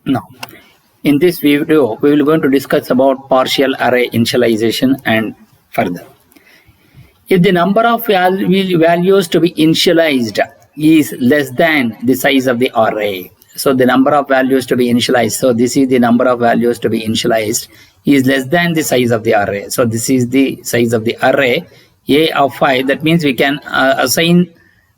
Now, in this video, we will going to discuss about partial array initialization and further. If the number of values to be initialized is less than the size of the array, so the number of values to be initialized, so this is the number of values to be initialized is less than the size of the array. So this is the size of the array, A of 5. That means we can assign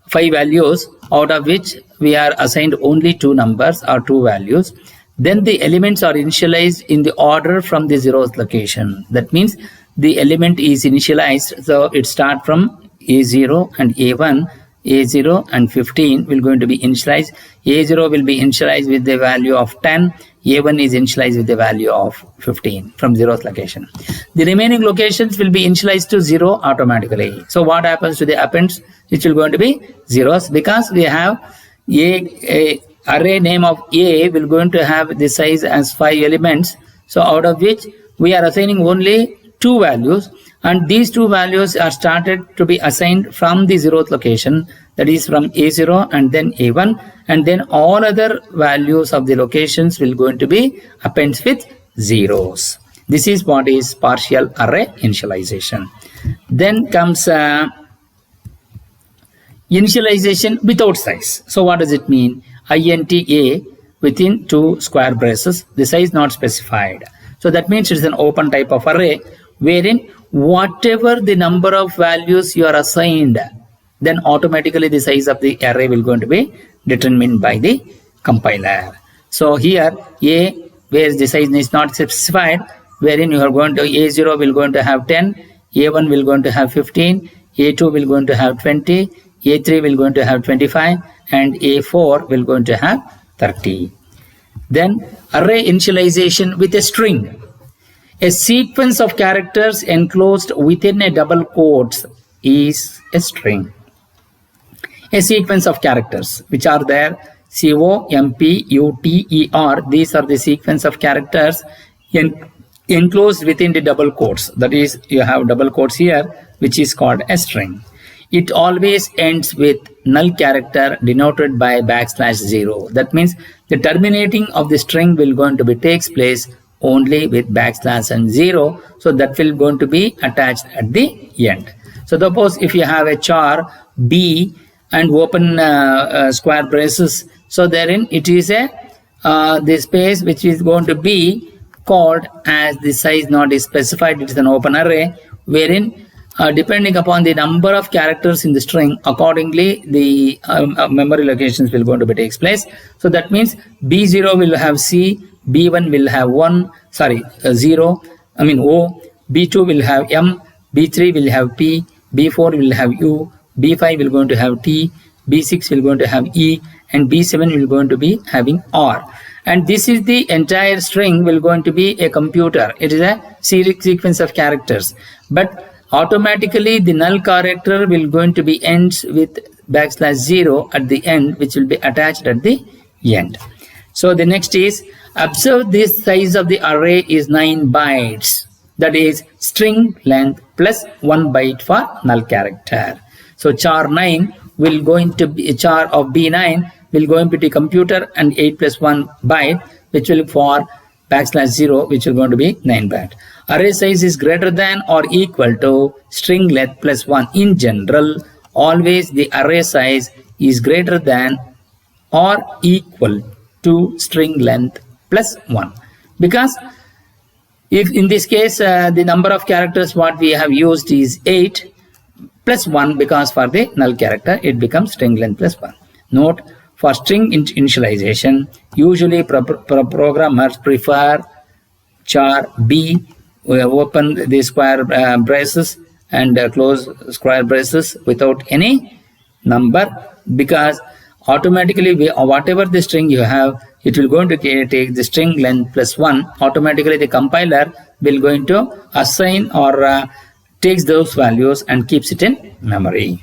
5 values, out of which we are assigned only 2 numbers or 2 values. Then the elements are initialized in the order from the 0th location. That means the element is initialized, so it starts from A0 and A1. A0 and 15 will going to be initialized. A0 will be initialized with the value of 10. A1 is initialized with the value of 15 from 0th location. The remaining locations will be initialized to 0 automatically. So what happens to the appends? It will going to be zeros, because we have a array name of A will going to have the size as 5 elements. So out of which we are assigning only 2 values, and these 2 values are started to be assigned from the 0th location, that is from A0 and then A1, and then all other values of the locations will going to be appends with zeros. This is what is partial array initialization. Then comes initialization without size. So what does it mean? Int A within 2 square braces, the size not specified. So that means it's an open type of array wherein whatever the number of values you are assigned, then automatically the size of the array will going to be determined by the compiler. So here A, where the size is not specified, wherein you are going to A0 will going to have 10, A1 will going to have 15, A2 will going to have 20, A3 will going to have 25, and A4 will going to have 30. Then array initialization with a string. A sequence of characters enclosed within a double quotes is a string. A sequence of characters which are there, COMPUTER, these are the sequence of characters enclosed within the double quotes. That is, you have double quotes here, which is called a string. It always ends with null character denoted by \0. That means the terminating of the string will going to be takes place only with \0. So that will going to be attached at the end. So suppose if you have a char B and open square braces, so therein it is a the space which is going to be called as the size not is specified. It is an open array wherein depending upon the number of characters in the string, accordingly the memory locations will going to be takes place. So that means B0 will have C, B1 will have 0, O, B2 will have M, B3 will have P, B4 will have U, B5 will going to have T, B6 will going to have E, and B7 will going to be having R. And this is the entire string will going to be a computer. It is a sequence of characters. But automatically the null character will going to be ends with \0 at the end, which will be attached at the end. So the next is, observe this size of the array is 9 bytes. That is string length plus 1 byte for null character. So char 9 will going to be, char of B9 will going to be computer, and 8 plus 1 byte, which will for \0, which is going to be 9 byte. Array size is greater than or equal to string length plus 1. In general, always the array size is greater than or equal to string length plus 1. Because if in this case the number of characters what we have used is 8 plus 1, because for the null character it becomes string length plus 1. Note, for string initialization, usually programmers prefer char B, open the square braces and close square braces without any number, because automatically whatever the string you have, it will going to take the string length plus 1. Automatically the compiler will going to assign or takes those values and keeps it in memory.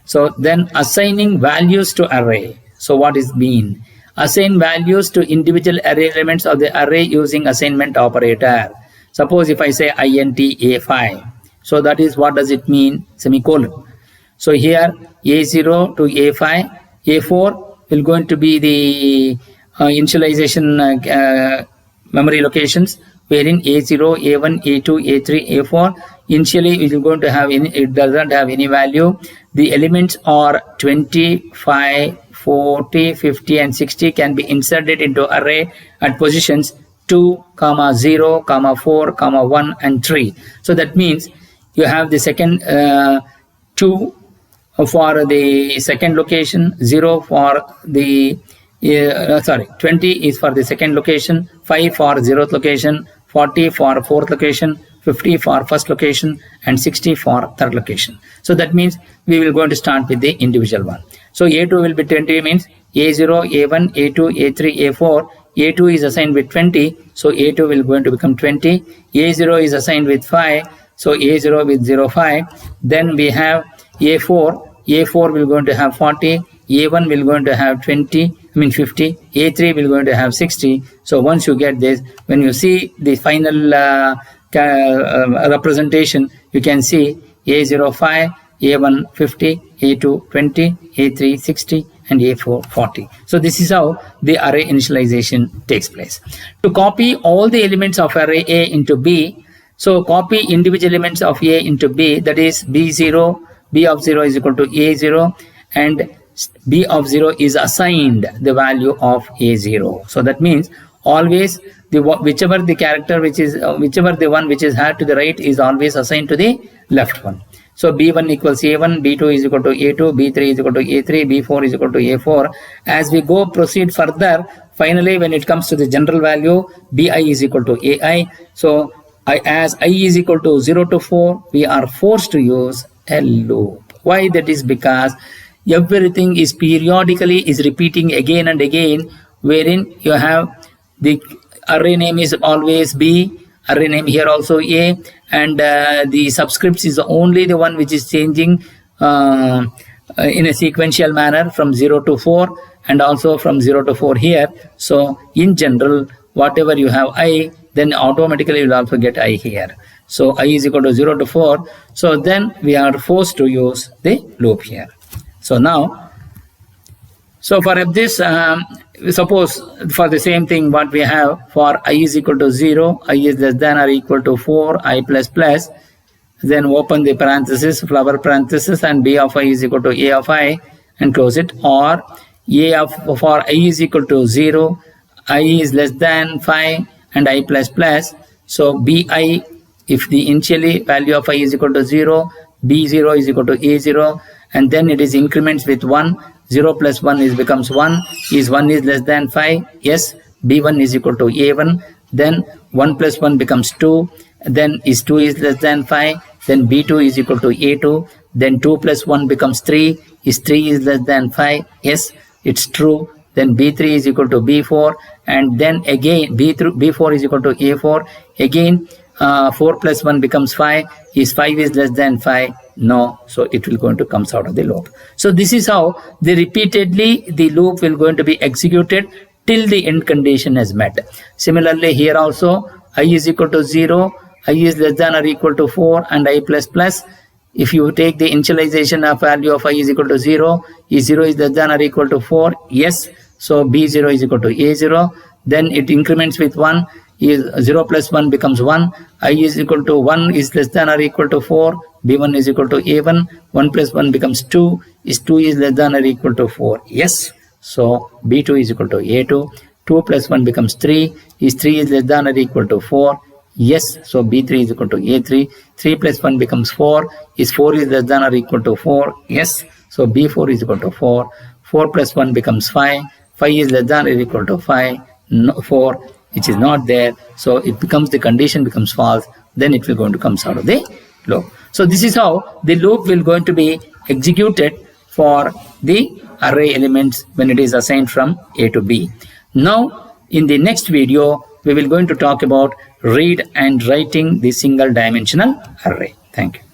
So then assigning values to array. So what is mean? Assign values to individual array elements of the array using assignment operator. Suppose if I say int A5, so that is what does it mean? Semicolon. So here A0 to A5, A4 will going to be the initialization memory locations, wherein A0, A1, A2, A3, A4 initially it is going to have it doesn't have any value. The elements are 25, 40, 50 and 60 can be inserted into array at positions 2, 0, 4, 1 and 3. So that means you have the second 2 for the second location, 0 for the 20 is for the second location, 5 for 0th location, 40 for 4th location, 50 for first location and 60 for third location. So that means we will going to start with the individual one. So A2 will be 20 means A0, A1, A2, A3, A4. A2 is assigned with 20, so A2 will going to become 20. A0 is assigned with 5, so A0 with 0, 5. Then we have A4. A4 will going to have 40. A1 will going to have 50. A3 will going to have 60. So once you get this, when you see the final representation, you can see A0 5, A1 50, A2 20, A3 60 and A4 40. So this is how the array initialization takes place. To copy all the elements of array A into B, so copy individual elements of A into B, that is B0, B of 0 is equal to A0 and B of 0 is assigned the value of A0. So that means always whichever the character whichever the one which is had to the right is always assigned to the left one. So B1 equals A1, B2 is equal to A2, B3 is equal to A3, B4 is equal to A4. As we proceed further, finally when it comes to the general value, BI is equal to AI. So as I is equal to 0 to 4, we are forced to use a loop. Why? That is because everything is periodically is repeating again and again, wherein you have the array name is always B, array name here also A, and the subscripts is only the one which is changing in a sequential manner from 0 to 4 and also from 0 to 4 here. So in general, whatever you have I, then automatically you will also get I here. So I is equal to 0 to 4. So then we are forced to use the loop here. So now, so for this, suppose for the same thing what we have for I is equal to 0, I is less than or equal to 4, I plus plus, then open the parenthesis, flower parenthesis and B of I is equal to A of I and close it, or A of for I is equal to 0, I is less than 5 and I plus plus. So BI, if the initially value of I is equal to 0, B0 is equal to A0 and then it is increments with 1, 0 plus 1 is becomes 1, is 1 is less than 5, yes, B1 is equal to A1, then 1 plus 1 becomes 2, then is 2 is less than 5, then B2 is equal to A2, then 2 plus 1 becomes 3, is 3 is less than 5, yes, it's true, then B3 is equal to B4, and then again B4 is equal to A4, again 4 plus 1 becomes 5, is 5 is less than 5, no, so it will going to comes out of the loop. So this is how repeatedly the loop will going to be executed till the end condition is met. Similarly here also I is equal to 0, I is less than or equal to 4 and I plus plus. If you take the initialization of value of I is equal to 0, is 0 is less than or equal to 4, yes, so B0 is equal to A0, then it increments with 1, is 0 plus 1 becomes 1, I is equal to 1 is less than or equal to 4, B1 is equal to A1, 1 plus 1 becomes 2, is 2 is less than or equal to 4, yes, so B2 is equal to A2, 2 plus 1 becomes 3, is 3 is less than or equal to 4, yes, so B3 is equal to A3, 3 plus 1 becomes 4, is 4 is less than or equal to 4, yes, so B4 is equal to 4, 4 plus 1 becomes 5, 5 is less than or equal to 5, no, 4, which is not there, so it becomes the condition becomes false, then it will going to comes out of the loop. So this is how the loop will going to be executed for the array elements when it is assigned from A to B. Now in the next video we will going to talk about read and writing the single dimensional array. Thank you.